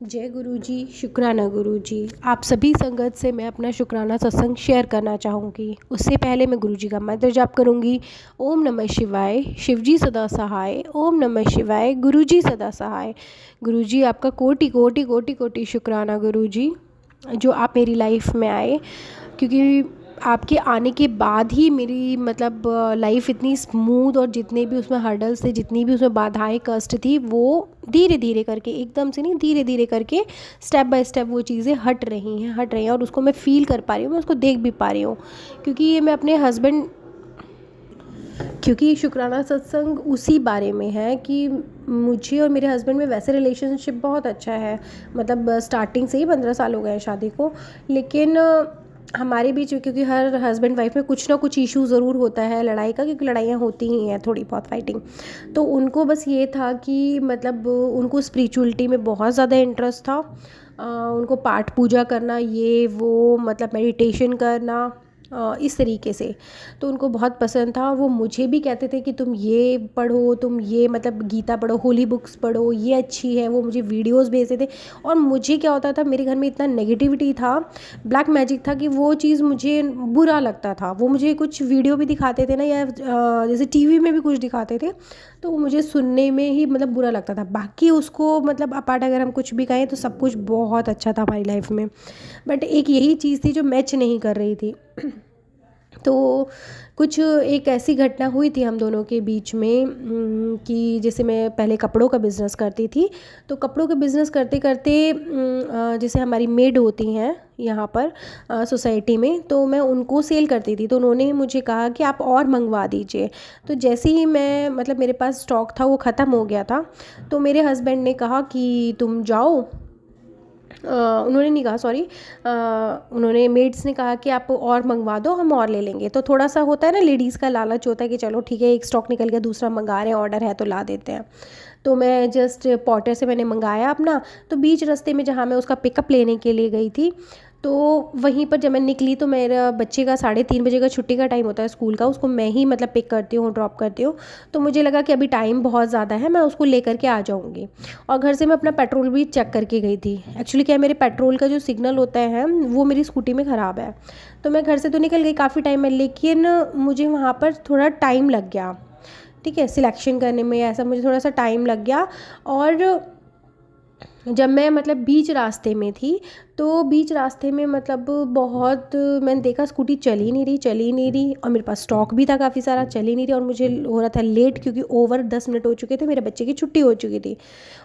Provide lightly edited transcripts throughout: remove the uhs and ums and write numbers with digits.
जय गुरु जी, शुक्राना गुरु जी। आप सभी संगत से मैं अपना शुक्राना सत्संग शेयर करना चाहूँगी। उससे पहले मैं गुरु जी का मंत्र जाप करूँगी। ओम नमः शिवाय, शिव जी सदा सहाय। ओम नमः शिवाय, गुरु जी सदा सहाय। गुरु जी आपका कोटि कोटि कोटि कोटि शुक्राना गुरु जी, जो आप मेरी लाइफ में आए, क्योंकि आपके आने के बाद ही मेरी मतलब लाइफ इतनी स्मूथ, और जितने भी उसमें हर्डल्स थे, जितनी भी उसमें बाधाएं कष्ट थी, वो धीरे धीरे करके, एकदम से नहीं, धीरे धीरे करके स्टेप बाय स्टेप वो चीज़ें हट रही हैं और उसको मैं फील कर पा रही हूँ, मैं उसको देख भी पा रही हूँ। क्योंकि ये मैं अपने हस्बैंड क्योंकि शुक्राना सत्संग उसी बारे में है कि मुझे और मेरे हस्बैंड में वैसे रिलेशनशिप बहुत अच्छा है। मतलब स्टार्टिंग से ही 15 साल हो गए हैं शादी को, लेकिन हमारे बीच, क्योंकि हर हस्बैंड वाइफ में कुछ ना कुछ इशू ज़रूर होता है लड़ाई का, क्योंकि लड़ाइयाँ होती ही हैं थोड़ी बहुत फाइटिंग। तो उनको बस ये था कि मतलब उनको स्पिरिचुअलिटी में बहुत ज़्यादा इंटरेस्ट था। उनको पाठ पूजा करना, ये वो मतलब मेडिटेशन करना, इस तरीके से तो उनको बहुत पसंद था। और वो मुझे भी कहते थे कि तुम ये पढ़ो, तुम ये मतलब गीता पढ़ो, होली बुक्स पढ़ो, ये अच्छी है। वो मुझे वीडियोस भेजते थे। और मुझे क्या होता था, मेरे घर में इतना नेगेटिविटी था, ब्लैक मैजिक था, कि वो चीज़ मुझे बुरा लगता था। वो मुझे कुछ वीडियो भी दिखाते थे ना, या जैसे टीवी में भी कुछ दिखाते थे, तो वो मुझे सुनने में ही मतलब बुरा लगता था। बाकी उसको मतलब अपार्ट अगर हम कुछ भी कहें तो सब कुछ बहुत अच्छा था हमारी लाइफ में। बट एक यही चीज़ थी जो मैच नहीं कर रही थी। तो कुछ एक ऐसी घटना हुई थी हम दोनों के बीच में, कि जैसे मैं पहले कपड़ों का बिज़नेस करती थी। तो कपड़ों का बिज़नेस करते करते जैसे हमारी मेड होती हैं यहाँ पर सोसाइटी में, तो मैं उनको सेल करती थी। तो उन्होंने मुझे कहा कि आप और मंगवा दीजिए। तो जैसे ही मैं मतलब मेरे पास स्टॉक था वो ख़त्म हो गया था, तो मेरे हस्बैंड ने कहा कि तुम जाओ, उन्होंने नहीं कहा, सॉरी, उन्होंने मेड्स ने कहा कि आप और मंगवा दो, हम और ले लेंगे। तो थोड़ा सा होता है ना, लेडीज़ का लालच होता है कि चलो ठीक है, एक स्टॉक निकल गया, दूसरा मंगा रहे हैं, ऑर्डर है तो ला देते हैं। तो मैं जस्ट पॉटर से मैंने मंगाया अपना। तो बीच रास्ते में जहाँ मैं उसका पिकअप लेने के लिए गई थी, तो वहीं पर जब मैं निकली, तो मेरा बच्चे का 3:30 बजे का छुट्टी का टाइम होता है स्कूल का, उसको मैं ही मतलब पिक करती हूँ, ड्रॉप करती हूँ। तो मुझे लगा कि अभी टाइम बहुत ज़्यादा है, मैं उसको लेकर के आ जाऊँगी। और घर से मैं अपना पेट्रोल भी चेक करके गई थी। एक्चुअली क्या है, मेरे पेट्रोल का जो सिग्नल होता है वो मेरी स्कूटी में ख़राब है। तो मैं घर से तो निकल गई काफ़ी टाइम में, लेकिन मुझे वहाँ पर थोड़ा टाइम लग गया। ठीक है, सिलेक्शन करने में ऐसा मुझे थोड़ा सा टाइम लग गया। और जब मैं मतलब बीच रास्ते में थी, तो बीच रास्ते में मतलब बहुत मैंने देखा स्कूटी चल ही नहीं रही, चल ही नहीं रही। और मेरे पास स्टॉक भी था काफ़ी सारा, चल ही नहीं रही। और मुझे हो रहा था लेट, क्योंकि ओवर 10 मिनट हो चुके थे, मेरे बच्चे की छुट्टी हो चुकी थी।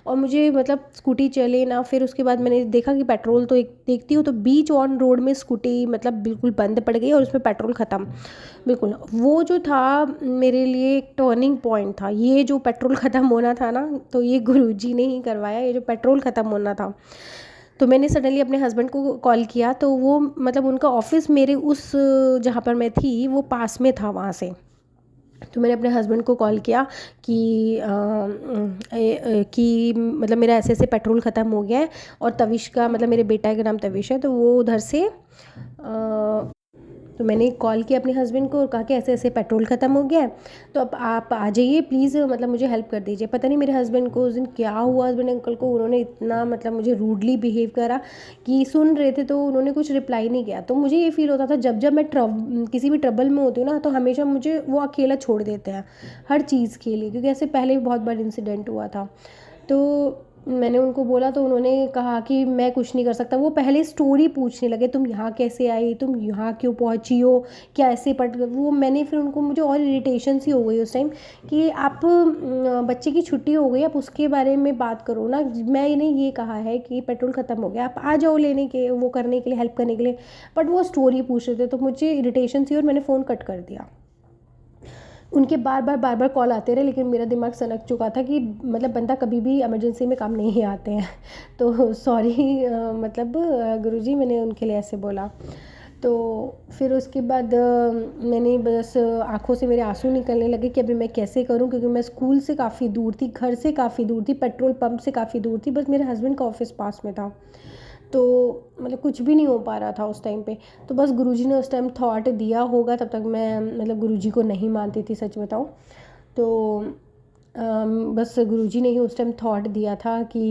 और मुझे मतलब स्कूटी चले ना। फिर उसके बाद मैंने देखा कि पेट्रोल तो एक देखती हूँ, तो बीच ऑन रोड में स्कूटी मतलब बिल्कुल बंद पड़ गई और उसमें पेट्रोल ख़त्म। बिल्कुल वो जो था मेरे लिए एक टर्निंग पॉइंट था। ये जो पेट्रोल ख़त्म होना था ना, तो ये गुरुजी ने ही करवाया, ये जो पेट्रोल ख़त्म होना था। तो मैंने सडनली अपने हस्बैंड को कॉल किया, तो वो मतलब उनका ऑफिस मेरे उस जहाँ पर मैं थी वो पास में था वहाँ से। तो मैंने अपने हस्बैंड को कॉल किया कि कि मतलब मेरा ऐसे ऐसे पेट्रोल ख़त्म हो गया है। और तविश का मतलब मेरे बेटा का नाम तविश है, तो वो उधर से तो मैंने कॉल किया अपने हस्बैंड को और कहा कि ऐसे ऐसे पेट्रोल ख़त्म हो गया है, तो अब आप आ जाइए प्लीज़, मतलब मुझे हेल्प कर दीजिए। पता नहीं मेरे हस्बैंड को उस दिन क्या हुआ, हस्बैंड अंकल को, उन्होंने इतना मतलब मुझे रूडली बिहेव करा कि सुन रहे थे तो उन्होंने कुछ रिप्लाई नहीं किया। तो मुझे ये फील होता था, जब जब मैं किसी भी ट्रबल में होती हूँ ना, तो हमेशा मुझे वो अकेला छोड़ देते हैं हर चीज़ के लिए, क्योंकि ऐसे पहले भी बहुत बार इंसिडेंट हुआ था। तो मैंने उनको बोला, तो उन्होंने कहा कि मैं कुछ नहीं कर सकता। वो पहले स्टोरी पूछने लगे, तुम यहाँ कैसे आई, तुम यहाँ क्यों पहुँची हो, क्या ऐसे पट वो मैंने फिर उनको, मुझे और इरिटेशन सी हो गई उस टाइम कि आप बच्चे की छुट्टी हो गई, आप उसके बारे में बात करो ना। मैंने ये कहा है कि पेट्रोल ख़त्म हो गया, आप आ जाओ लेने के, वो करने के लिए, हेल्प करने के लिए। बट वो स्टोरी पूछ रहे थे, तो मुझे इरिटेशन सी और मैंने फ़ोन कट कर दिया। उनके बार बार कॉल आते रहे, लेकिन मेरा दिमाग सनक चुका था कि मतलब बंदा कभी भी इमरजेंसी में काम नहीं आते हैं। तो सॉरी, मतलब गुरुजी, मैंने उनके लिए ऐसे बोला। तो फिर उसके बाद मैंने बस आँखों से मेरे आंसू निकलने लगे कि अभी मैं कैसे करूं, क्योंकि मैं स्कूल से काफ़ी दूर थी, घर से काफ़ी दूर थी, पेट्रोल पंप से काफ़ी दूर थी, बस मेरे हस्बैंड का ऑफिस पास में था। तो मतलब कुछ भी नहीं हो पा रहा था उस टाइम पे। तो बस गुरुजी ने उस टाइम थॉट दिया होगा, तब तक मैं मतलब गुरुजी को नहीं मानती थी, सच बताऊँ तो। बस गुरुजी ने ही उस टाइम थॉट दिया था कि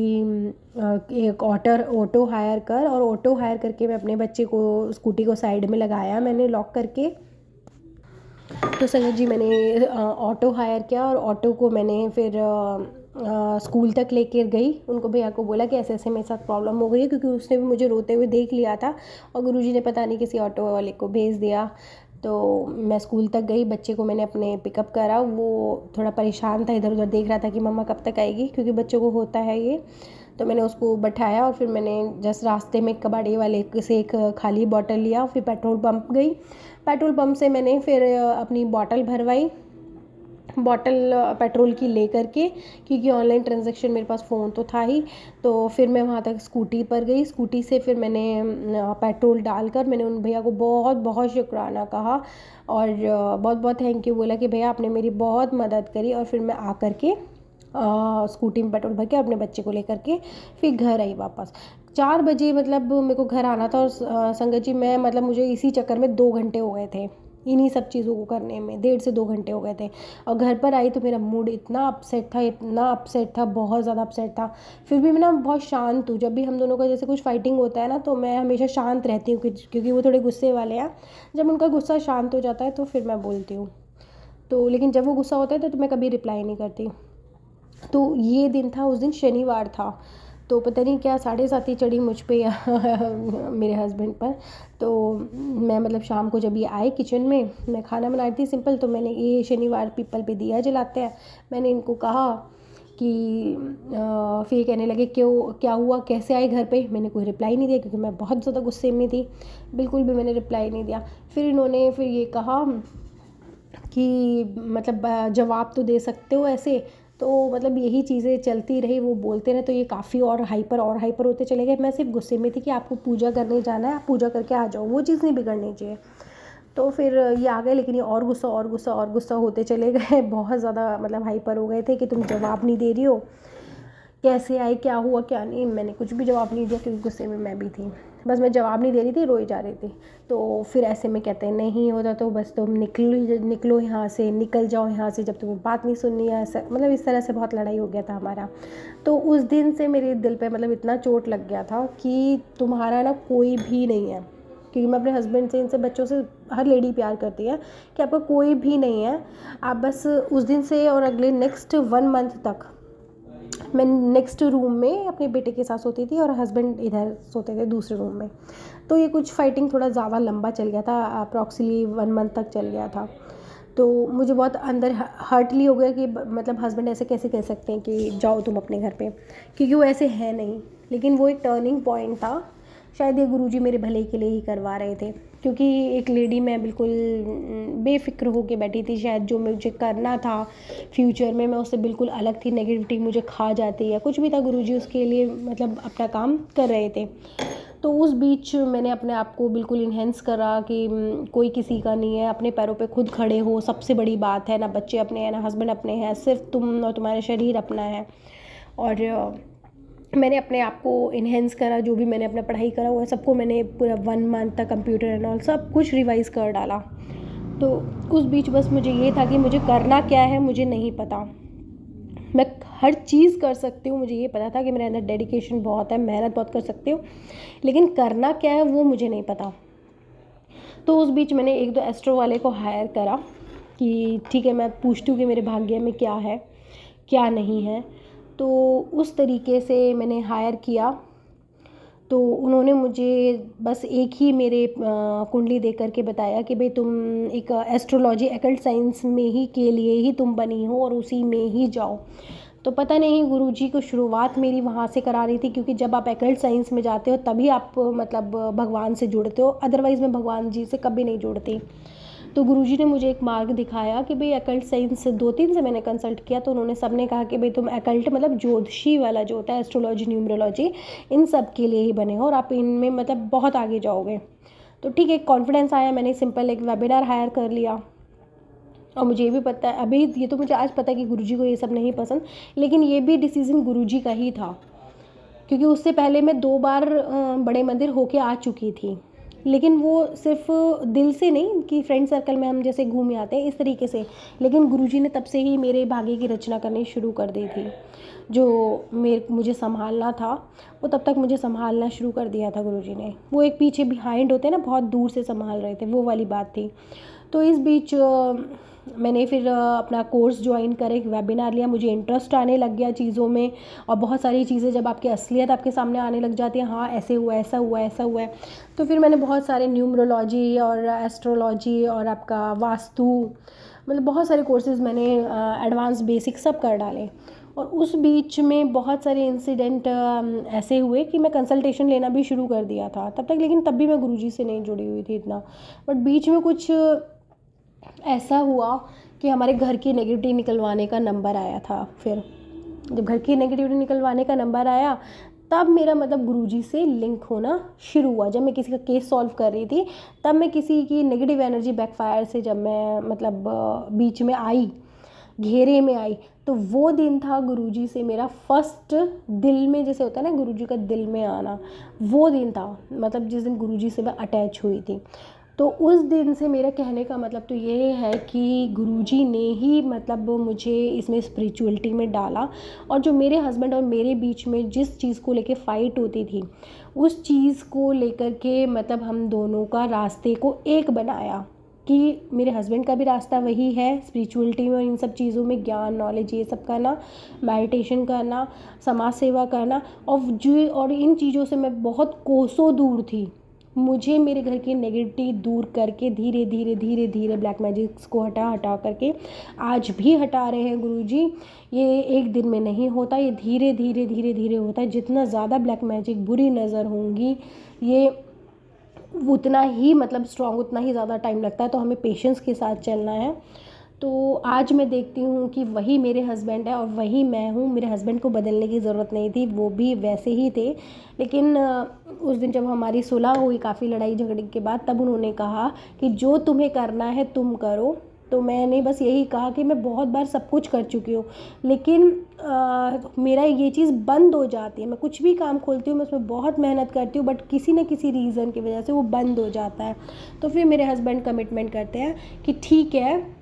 एक ऑटो हायर कर, और ऑटो हायर करके मैं अपने बच्चे को स्कूटी को साइड में लगाया मैंने लॉक करके। तो संगत जी मैंने ऑटो हायर किया और ऑटो को मैंने फिर स्कूल तक लेकर गई। उनको भैया को बोला कि ऐसे ऐसे मेरे साथ प्रॉब्लम हो गई है, क्योंकि उसने भी मुझे रोते हुए देख लिया था और गुरुजी ने पता नहीं किसी ऑटो वाले को भेज दिया। तो मैं स्कूल तक गई, बच्चे को मैंने अपने पिकअप करा। वो थोड़ा परेशान था, इधर उधर देख रहा था कि मम्मा कब तक आएगी, क्योंकि बच्चों को होता है ये। तो मैंने उसको बैठाया और फिर मैंने जस्ट रास्ते में कबाड़ी वाले से एक खाली बॉटल लिया, फिर पेट्रोल पंप गई। पेट्रोल पंप से मैंने फिर अपनी बॉटल भरवाई, बॉटल पेट्रोल की ले करके, क्योंकि ऑनलाइन ट्रांजैक्शन मेरे पास फ़ोन तो था ही। तो फिर मैं वहाँ तक स्कूटी पर गई, स्कूटी से फिर मैंने पेट्रोल डालकर मैंने उन भैया को बहुत बहुत शुक्राना कहा और बहुत बहुत थैंक यू बोला कि भैया आपने मेरी बहुत मदद करी। और फिर मैं आकर के स्कूटी में पेट्रोल भर के अपने बच्चे को लेकर के फिर घर आई वापस। 4 बजे मतलब मेरे को घर आना था। और संगत जी मैं मतलब मुझे इसी चक्कर में 2 घंटे हो गए थे, इन्हीं सब चीज़ों को करने में 1.5 से 2 घंटे हो गए थे। और घर पर आई तो मेरा मूड इतना अपसेट था, इतना अपसेट था, बहुत ज़्यादा अपसेट था। फिर भी मैं ना बहुत शांत हूँ, जब भी हम दोनों का जैसे कुछ फाइटिंग होता है ना तो मैं हमेशा शांत रहती हूँ, क्योंकि वो थोड़े गुस्से वाले हैं। जब उनका गुस्सा शांत हो जाता है तो फिर मैं बोलती हूँ। तो लेकिन जब वो गुस्सा होता है तो मैं कभी रिप्लाई नहीं करती। तो ये दिन था, उस दिन शनिवार था। तो पता नहीं क्या 7:30 ही चढ़ी मुझ पे या मेरे हस्बैंड पर। तो मैं मतलब शाम को जब ये आए किचन में, मैं खाना बना रही थी सिंपल, तो मैंने ये शनिवार पीपल पे दिया जलाते हैं, मैंने इनको कहा कि फिर ये कहने लगे क्यों, क्या हुआ, कैसे आए घर पे। मैंने कोई रिप्लाई नहीं दिया, क्योंकि मैं बहुत ज़्यादा गुस्से में थी, बिल्कुल भी मैंने रिप्लाई नहीं दिया। फिर इन्होंने फिर ये कहा कि मतलब जवाब तो दे सकते हो ऐसे। तो मतलब यही चीज़ें चलती रही, वो बोलते रहे, तो ये काफ़ी और हाइपर होते चले गए। मैं सिर्फ गुस्से में थी कि आपको पूजा करने जाना है, आप पूजा करके आ जाओ, वो चीज़ नहीं बिगड़नी चाहिए। तो फिर ये आ गए, लेकिन ये और गुस्सा होते चले गए बहुत ज़्यादा मतलब हाइपर हो गए थे कि तुम जवाब नहीं दे रही हो, कैसे आए, क्या हुआ क्या नहीं। मैंने कुछ भी जवाब नहीं दिया, क्योंकि गुस्से में मैं भी थी। बस मैं जवाब नहीं दे रही थी, रोई जा रही थी। तो फिर ऐसे में कहते हैं नहीं होता तो बस तुम निकलो यहाँ से, निकल जाओ यहाँ से, जब तुम्हें बात नहीं सुननी है। ऐसा मतलब इस तरह से बहुत लड़ाई हो गया था हमारा। तो उस दिन से मेरे दिल पे मतलब इतना चोट लग गया था कि तुम्हारा ना कोई भी नहीं है। क्योंकि मैं अपने हस्बैंड से, इनसे, बच्चों से, हर लेडी प्यार करती है कि आपका कोई भी नहीं है। आप बस उस दिन से और अगले नेक्स्ट 1 मंथ तक मैं नेक्स्ट रूम में अपने बेटे के साथ सोती थी और हस्बैंड इधर सोते थे दूसरे रूम में। तो ये कुछ फाइटिंग थोड़ा ज़्यादा लंबा चल गया था, अप्रॉक्सीमेटली 1 मंथ तक चल गया था। तो मुझे बहुत अंदर हर्टली हो गया कि मतलब हस्बैंड ऐसे कैसे कह सकते हैं कि जाओ तुम अपने घर पे, क्योंकि वो ऐसे है नहीं। लेकिन वो एक टर्निंग पॉइंट था, शायद ये गुरुजी मेरे भले के लिए ही करवा रहे थे। क्योंकि एक लेडी मैं बिल्कुल बेफिक्र होके बैठी थी, शायद जो मुझे करना था फ्यूचर में मैं उससे बिल्कुल अलग थी, नेगेटिविटी मुझे खा जाती है, कुछ भी था, गुरुजी उसके लिए मतलब अपना काम कर रहे थे। तो उस बीच मैंने अपने आप को बिल्कुल इन्हेंस करा कि कोई किसी का नहीं है, अपने पैरों पे खुद खड़े हो, सबसे बड़ी बात है। ना बच्चे अपने हैं, ना हस्बैंड अपने हैं, सिर्फ तुम और तुम्हारा शरीर अपना है। और मैंने अपने आप को इन्हेंस करा, जो भी मैंने अपना पढ़ाई करा हुआ है सबको मैंने पूरा 1 मंथ तक कंप्यूटर एंड ऑल सब कुछ रिवाइज़ कर डाला। तो उस बीच बस मुझे ये था कि मुझे करना क्या है मुझे नहीं पता। मैं हर चीज़ कर सकती हूँ, मुझे ये पता था कि मेरे अंदर डेडिकेशन बहुत है, मेहनत बहुत कर सकती हूँ, लेकिन करना क्या है वो मुझे नहीं पता। तो उस बीच मैंने 1-2 एस्ट्रो वाले को हायर करा कि ठीक है मैं पूछती हूँ कि मेरे भाग्य में क्या है क्या नहीं है। तो उस तरीके से मैंने हायर किया। तो उन्होंने मुझे बस एक ही मेरे कुंडली दे करके बताया कि भाई तुम एक एस्ट्रोलॉजी एकल्ट साइंस में ही के लिए ही तुम बनी हो और उसी में ही जाओ। तो पता नहीं गुरुजी को शुरुआत मेरी वहाँ से करा रही थी, क्योंकि जब आप एकल्ट साइंस में जाते हो तभी आप मतलब भगवान से जुड़ते हो, अदरवाइज़ मैं भगवान जी से कभी नहीं जुड़ती। तो गुरुजी ने मुझे एक मार्ग दिखाया कि भाई एकल्ट साइंस 2-3 से मैंने कंसल्ट किया, तो उन्होंने सब ने कहा कि भाई तुम एकल्ट मतलब ज्योतिषी वाला जो होता है एस्ट्रोलॉजी न्यूमरोलॉजी इन सब के लिए ही बने हो और आप इनमें मतलब बहुत आगे जाओगे। तो ठीक है, कॉन्फिडेंस आया, मैंने सिंपल एक वेबिनार हायर कर लिया। और मुझे ये भी पता है, अभी ये तो मुझे आज पता है कि गुरुजी को ये सब नहीं पसंद, लेकिन ये भी डिसीज़न गुरुजी का ही था, क्योंकि उससे पहले मैं 2 बार बड़े मंदिर होके आ चुकी थी। लेकिन वो सिर्फ दिल से नहीं कि फ्रेंड सर्कल में हम जैसे घूम आते हैं इस तरीके से, लेकिन गुरुजी ने तब से ही मेरे भाग्य की रचना करनी शुरू कर दी थी। जो मुझे संभालना था वो तब तक मुझे संभालना शुरू कर दिया था गुरुजी ने। वो एक पीछे बिहाइंड होते हैं ना, बहुत दूर से संभाल रहे थे, वो वाली बात थी। तो इस बीच मैंने फिर अपना कोर्स ज्वाइन करा, एक वेबिनार लिया, मुझे इंटरेस्ट आने लग गया चीज़ों में। और बहुत सारी चीज़ें जब आपकी असलियत आपके सामने आने लग जाती है, हाँ ऐसे हुआ, ऐसा हुआ, ऐसा हुआ है, तो फिर मैंने बहुत सारे न्यूमरोलॉजी और एस्ट्रोलॉजी और आपका वास्तु, मतलब बहुत सारे कोर्सेज़ मैंने एडवांस बेसिक सब कर डाले। और उस बीच में बहुत सारे इंसिडेंट ऐसे हुए कि मैं कंसल्टेशन लेना भी शुरू कर दिया था तब तक, लेकिन तब भी मैं गुरुजी से नहीं जुड़ी हुई थी इतना। बट बीच में कुछ ऐसा हुआ कि हमारे घर की नेगेटिविटी निकलवाने का नंबर आया था। फिर जब घर की नेगेटिविटी निकलवाने का नंबर आया तब मेरा मतलब गुरुजी से लिंक होना शुरू हुआ। जब मैं किसी का केस सॉल्व कर रही थी तब मैं किसी की नेगेटिव एनर्जी बैकफायर से जब मैं मतलब बीच में आई, घेरे में आई, तो वो दिन था गुरुजी से मेरा फर्स्ट दिल में, जैसे होता है ना गुरुजी का दिल में आना, वो दिन था। मतलब जिस दिन गुरुजी से मैं अटैच हुई थी, तो उस दिन से मेरा कहने का मतलब तो ये है कि गुरुजी ने ही मतलब मुझे इसमें स्पिरिचुअलिटी में डाला। और जो मेरे हस्बैंड और मेरे बीच में जिस चीज़ को लेके फ़ाइट होती थी, उस चीज़ को लेकर के मतलब हम दोनों का रास्ते को एक बनाया कि मेरे हस्बैंड का भी रास्ता वही है स्पिरिचुअलिटी में और इन सब चीज़ों में, ज्ञान नॉलेज ये सब करना, मेडिटेशन करना, समाज सेवा करना। और इन चीज़ों से मैं बहुत कोसों दूर थी। मुझे मेरे घर की नेगेटिविटी दूर करके धीरे धीरे धीरे धीरे ब्लैक मैजिक्स को हटा करके आज भी हटा रहे हैं गुरुजी। ये एक दिन में नहीं होता, ये धीरे धीरे धीरे धीरे होता है। जितना ज़्यादा ब्लैक मैजिक बुरी नज़र होंगी, ये उतना ही मतलब स्ट्रॉन्ग, उतना ही ज़्यादा टाइम लगता है। तो हमें पेशेंस के साथ चलना है। तो आज मैं देखती हूँ कि वही मेरे हस्बैंड है और वही मैं हूँ। मेरे हस्बैंड को बदलने की ज़रूरत नहीं थी, वो भी वैसे ही थे। लेकिन उस दिन जब हमारी सुलह हुई काफ़ी लड़ाई झगड़े के बाद, तब उन्होंने कहा कि जो तुम्हें करना है तुम करो। तो मैंने बस यही कहा कि मैं बहुत बार सब कुछ कर चुकी हूँ, लेकिन मेरा ये चीज़ बंद हो जाती है। मैं कुछ भी काम खोलती हूँ, मैं उसमें बहुत मेहनत करती हूँ, बट किसी न किसी रीज़न की वजह से वो बंद हो जाता है। तो फिर मेरे हस्बैंड कमिटमेंट करते हैं कि ठीक है।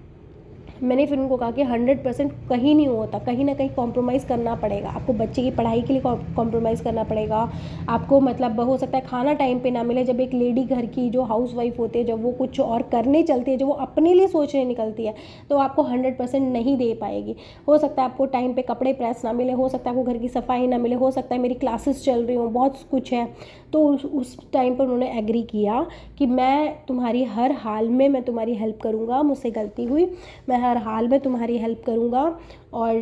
मैंने फिर उनको कहा कि 100% कहीं नहीं होता, कहीं ना कहीं कॉम्प्रोमाइज़ करना पड़ेगा। आपको बच्चे की पढ़ाई के लिए कॉम्प्रोमाइज़ करना पड़ेगा। आपको मतलब हो सकता है खाना टाइम पे ना मिले। जब एक लेडी घर की जो हाउस वाइफ होती है, जब वो कुछ और करने चलती है, जब वो अपने लिए सोचने निकलती है, तो आपको 100% नहीं दे पाएगी। हो सकता है आपको टाइम पे कपड़े प्रेस ना मिले, हो सकता है आपको घर की सफाई ना मिले, हो सकता है मेरी क्लासेस चल रही हों, बहुत कुछ है। तो उस टाइम पर उन्होंने एग्री किया कि मैं तुम्हारी हर हाल में मैं तुम्हारी हेल्प करूँगा। मुझसे गलती हुई, मैं हर हाल में तुम्हारी हेल्प करूँगा। और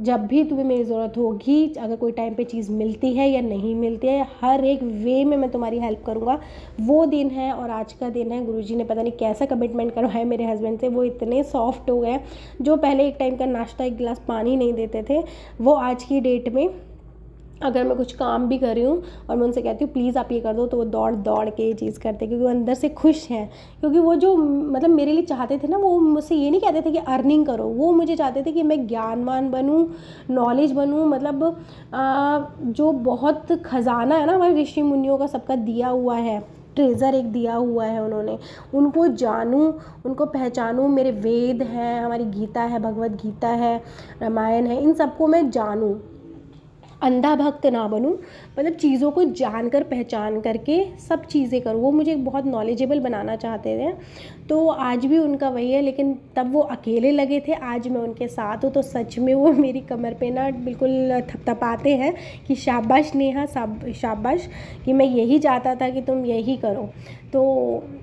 जब भी तुम्हें मेरी ज़रूरत होगी, अगर कोई टाइम पे चीज़ मिलती है या नहीं मिलती है, हर एक वे में मैं तुम्हारी हेल्प करूँगा। वो दिन है और आज का दिन है। गुरुजी ने पता नहीं कैसा कमिटमेंट करवाया मेरे हस्बैंड से। वो इतने सॉफ्ट हो गए, जो पहले एक टाइम का नाश्ता, एक गिलास पानी नहीं देते थे, वो आज की डेट में अगर मैं कुछ काम भी कर रही हूँ और मैं उनसे कहती हूँ प्लीज़ आप ये कर दो, तो वो दौड़ दौड़ के ये चीज़ करते, क्योंकि वो अंदर से खुश हैं। क्योंकि वो जो मतलब मेरे लिए चाहते थे ना, वो मुझसे ये नहीं कहते थे कि अर्निंग करो, वो मुझे चाहते थे कि मैं ज्ञानवान बनूँ, नॉलेज बनूँ। मतलब जो बहुत ख़जाना है ना हमारे ऋषि मुनियों का, सबका दिया हुआ है, ट्रेज़र एक दिया हुआ है उन्होंने, उनको जानूँ, उनको पहचानूँ। मेरे वेद हैं, हमारी गीता है, भगवत गीता है, रामायण है, इन सबको मैं जानूँ, अंधा भक्त ना बनूं। मतलब चीज़ों को जानकर पहचान करके सब चीज़ें करूँ। वो मुझे बहुत नॉलेजेबल बनाना चाहते थे। तो आज भी उनका वही है, लेकिन तब वो अकेले लगे थे, आज मैं उनके साथ हूँ। तो सच में वो मेरी कमर पे ना बिल्कुल थपथपाते हैं कि शाबाश नेहा, शाबाश, कि मैं यही चाहता था कि तुम यही करो। तो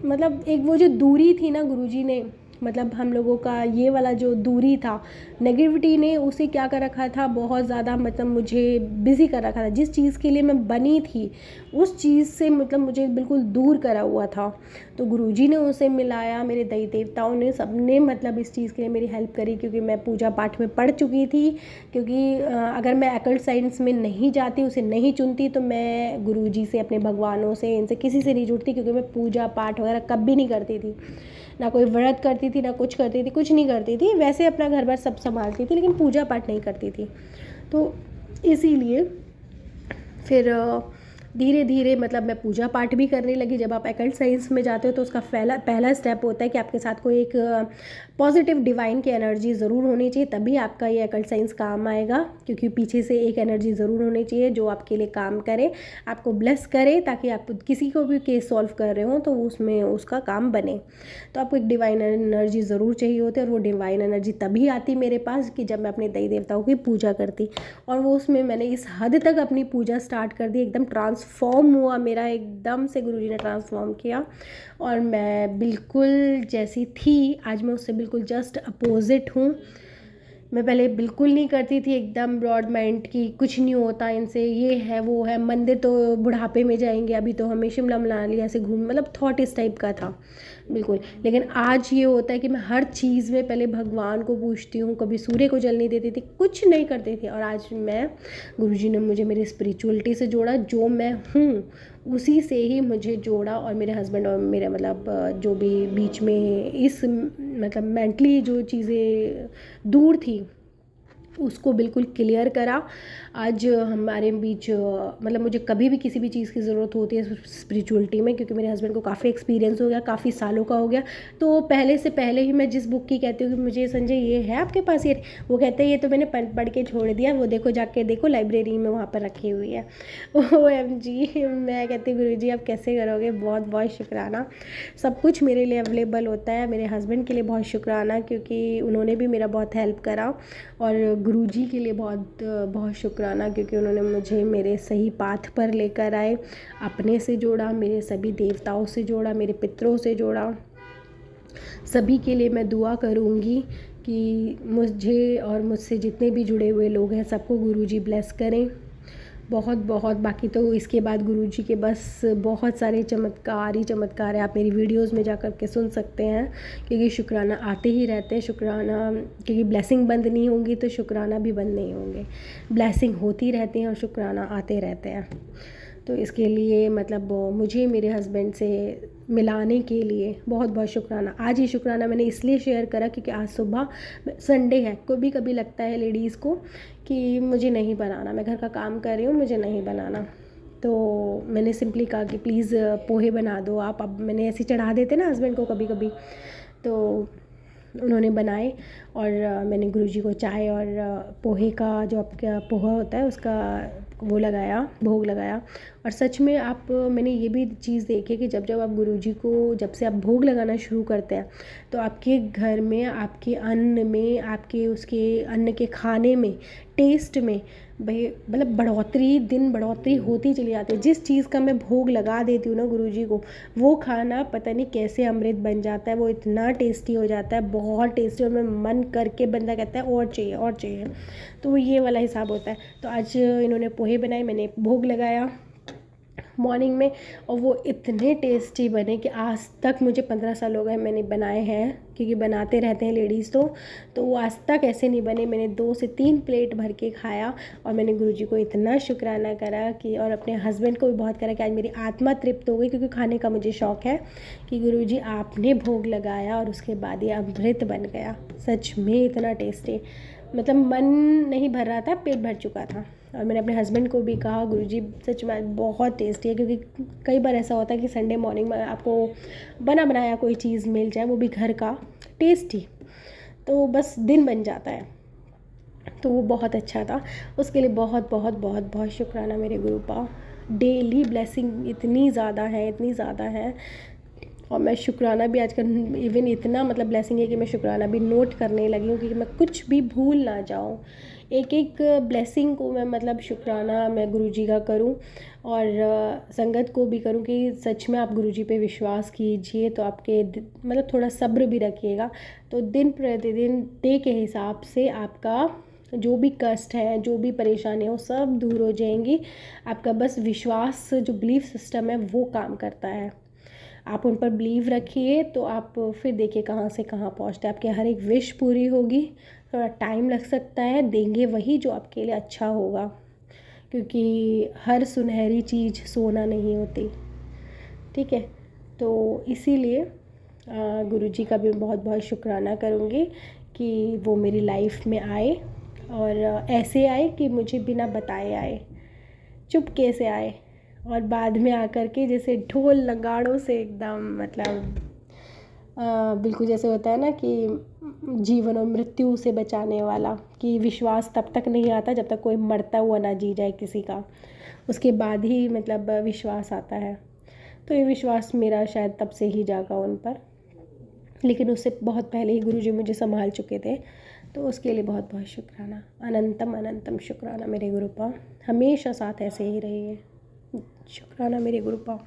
मतलब एक वो जो दूरी थी ना गुरुजी ने, मतलब हम लोगों का ये वाला जो दूरी था, नेगेटिविटी ने उसे क्या कर रखा था, बहुत ज़्यादा मतलब मुझे बिज़ी कर रखा था। जिस चीज़ के लिए मैं बनी थी, उस चीज़ से मतलब मुझे बिल्कुल दूर करा हुआ था। तो गुरुजी ने उसे मिलाया, मेरे देवी देवताओं ने, सबने मतलब इस चीज़ के लिए मेरी हेल्प करी। क्योंकि मैं पूजा पाठ में पढ़ चुकी थी, क्योंकि अगर मैं अकल्ट साइंस में नहीं जाती, उसे नहीं चुनती, तो मैं गुरुजी से, अपने भगवानों से, इनसे किसी से नहीं जुड़ती। क्योंकि मैं पूजा पाठ वगैरह कभी नहीं करती थी, ना कोई व्रत करती थी, ना कुछ करती थी, कुछ नहीं करती थी। वैसे अपना घर बार सब संभालती थी, लेकिन पूजा पाठ नहीं करती थी। तो इसीलिए फिर धीरे धीरे मतलब मैं पूजा पाठ भी करने लगी। जब आप अकल्ट साइंस में जाते हो तो उसका पहला स्टेप होता है कि आपके साथ कोई एक पॉजिटिव डिवाइन की एनर्जी ज़रूर होनी चाहिए, तभी आपका ये अकल्ट साइंस काम आएगा। क्योंकि पीछे से एक एनर्जी ज़रूर होनी चाहिए जो आपके लिए काम करे, आपको ब्लेस करे, ताकि आप किसी को भी केस सॉल्व कर रहे हो तो उसमें उसका काम बने। तो आपको एक डिवाइन एनर्जी ज़रूर चाहिए होती है, और वो डिवाइन एनर्जी तभी आती मेरे पास कि जब मैं अपने देवी देवताओं की पूजा करती। और वो उसमें मैंने इस हद तक अपनी पूजा स्टार्ट कर दी, एकदम ट्रांसफॉर्म हुआ मेरा, एकदम से गुरुजी ने ट्रांसफॉर्म किया। और मैं बिल्कुल जैसी थी आज मैं उससे बिल्कुल जस्ट अपोजिट हूँ। मैं पहले बिल्कुल नहीं करती थी, एकदम ब्रॉड माइंड की, कुछ नहीं होता इनसे, ये है वो है, मंदिर तो बुढ़ापे में जाएंगे, अभी तो हमें शिमला मनाली ऐसे घूम, मतलब थॉट इस टाइप का था बिल्कुल। लेकिन आज ये होता है कि मैं हर चीज़ में पहले भगवान को पूछती हूँ, कभी सूर्य को जल नहीं देती थी, कुछ नहीं करती थी। और आज मैं, गुरुजी ने मुझे मेरी स्पिरिचुअलिटी से जोड़ा, जो मैं हूँ उसी से ही मुझे जोड़ा। और मेरे हस्बैंड और मेरे मतलब जो भी बीच में इस मतलब मेंटली जो चीज़ें दूर थी उसको बिल्कुल क्लियर करा। आज हमारे बीच मतलब मुझे कभी भी किसी भी चीज़ की ज़रूरत होती है स्पिरिचुअलिटी में, क्योंकि मेरे हस्बैंड को काफ़ी एक्सपीरियंस हो गया, काफ़ी सालों का हो गया। तो पहले से पहले ही मैं जिस बुक की कहती हूँ कि मुझे संजय ये है आपके पास, ये वो कहते हैं ये तो मैंने पढ़ के छोड़ दिया, वो देखो जाके देखो लाइब्रेरी में वहाँ पर रखी हुई है। OMG, मैं कहती हूँ गुरुजी आप कैसे करोगे, बहुत बहुत शुक्राना। सब कुछ मेरे लिए अवेलेबल होता है, मेरे हस्बैंड के लिए बहुत शुक्राना, क्योंकि उन्होंने भी मेरा बहुत हेल्प करा। और गुरुजी के लिए बहुत बहुत शुक्राना, क्योंकि उन्होंने मुझे मेरे सही पाथ पर लेकर आए, अपने से जोड़ा, मेरे सभी देवताओं से जोड़ा, मेरे पितरों से जोड़ा। सभी के लिए मैं दुआ करूँगी कि मुझे और मुझसे जितने भी जुड़े हुए लोग हैं सबको गुरुजी ब्लेस करें बहुत बहुत। बाकी तो इसके बाद गुरुजी के बस बहुत सारे चमत्कार ही चमत्कार है, आप मेरी वीडियोस में जा कर के सुन सकते हैं, क्योंकि शुक्राना आते ही रहते हैं। शुक्राना, क्योंकि ब्लेसिंग बंद नहीं होंगी तो शुक्राना भी बंद नहीं होंगे, ब्लेसिंग होती रहती हैं और शुक्राना आते रहते हैं। तो इसके लिए मतलब मुझे मेरे हस्बैंड से मिलाने के लिए बहुत बहुत शुक्राना। आज ही शुक्राना मैंने इसलिए शेयर करा क्योंकि आज सुबह संडे है, कभी कभी लगता है लेडीज़ को कि मुझे नहीं बनाना, मैं घर का काम कर रही हूँ, मुझे नहीं बनाना। तो मैंने सिंपली कहा कि प्लीज़ पोहे बना दो आप। अब मैंने ऐसे चढ़ा देते ना हस्बैंड को कभी कभी, तो उन्होंने बनाए और मैंने गुरुजी को चाय और पोहे का जो आपका पोहा होता है उसका वो लगाया, भोग लगाया। और सच में आप, मैंने ये भी चीज़ देखी कि जब जब आप गुरुजी को, जब से आप भोग लगाना शुरू करते हैं तो आपके घर में, आपके अन्न में, आपके उसके अन्न के खाने में, टेस्ट में भाई मतलब बढ़ोतरी होती चली जाती है। जिस चीज़ का मैं भोग लगा देती हूँ ना गुरुजी को, वो खाना पता नहीं कैसे अमृत बन जाता है, वो इतना टेस्टी हो जाता है, बहुत टेस्टी। और मैं मन करके बंदा कहता है और चाहिए और चाहिए, तो वो ये वाला हिसाब होता है। तो आज इन्होंने पोहे बनाए, मैंने भोग लगाया मॉर्निंग में, और वो इतने टेस्टी बने कि आज तक, मुझे 15 साल हो गए मैंने बनाए हैं, क्योंकि बनाते रहते हैं लेडीज़ तो वो आज तक ऐसे नहीं बने। मैंने 2 से 3 प्लेट भर के खाया और मैंने गुरुजी को इतना शुक्राना करा कि, और अपने हस्बैंड को भी बहुत करा कि आज मेरी आत्मा तृप्त हो गई, क्योंकि खाने का मुझे शौक़ है, कि गुरुजी आपने भोग लगाया और उसके बाद ये अमृत बन गया। सच में इतना टेस्टी, मतलब मन नहीं भर रहा था, पेट भर चुका था। और मैंने अपने हस्बैंड को भी कहा गुरुजी सच में बहुत टेस्टी है, क्योंकि कई बार ऐसा होता है कि संडे मॉर्निंग में आपको बना बनाया कोई चीज़ मिल जाए, वो भी घर का टेस्टी, तो बस दिन बन जाता है। तो वो बहुत अच्छा था, उसके लिए बहुत बहुत बहुत बहुत शुक्राना मेरे गुरु पा। डेली ब्लेसिंग इतनी ज़्यादा है, और मैं शुक्राना भी आजकल इवन इतना मतलब ब्लेसिंग है कि मैं शुक्राना भी नोट करने लगी हूँ, क्योंकि मैं कुछ भी भूल ना जाऊँ। एक एक ब्लेसिंग को मैं मतलब शुक्राना मैं गुरुजी का करूँ, और संगत को भी करूँ कि सच में आप गुरुजी पे विश्वास कीजिए, तो आपके मतलब थोड़ा सब्र भी रखिएगा, तो दिन प्रतिदिन डे के हिसाब से आपका जो भी कष्ट है, जो भी परेशानी हो, सब दूर हो जाएंगी। आपका बस विश्वास, जो बिलीफ सिस्टम है वो काम करता है। आप उन पर बिलीव रखिए तो आप फिर देखिए कहाँ से कहाँ पहुँचते हैं। आपके हर एक विश पूरी होगी, थोड़ा टाइम लग सकता है, देंगे वही जो आपके लिए अच्छा होगा, क्योंकि हर सुनहरी चीज़ सोना नहीं होती, ठीक है। तो इसीलिए गुरुजी का भी बहुत बहुत शुक्राना करूँगी कि वो मेरी लाइफ में आए, और ऐसे आए कि मुझे बिना बताए आए, चुपके से आए, और बाद में आकर के जैसे ढोल नगाड़ों से एकदम मतलब बिल्कुल जैसे होता है ना कि जीवन और मृत्यु से बचाने वाला, कि विश्वास तब तक नहीं आता जब तक कोई मरता हुआ ना जी जाए किसी का, उसके बाद ही मतलब विश्वास आता है। तो ये विश्वास मेरा शायद तब से ही जागा उन पर, लेकिन उससे बहुत पहले ही गुरुजी मुझे संभाल चुके थे। तो उसके लिए बहुत बहुत शुक्राना, अनंतम अनंतम शुक्राना मेरे गुरुपा, हमेशा साथ ऐसे ही रहिए। शुक्राना मेरे गुरुपा।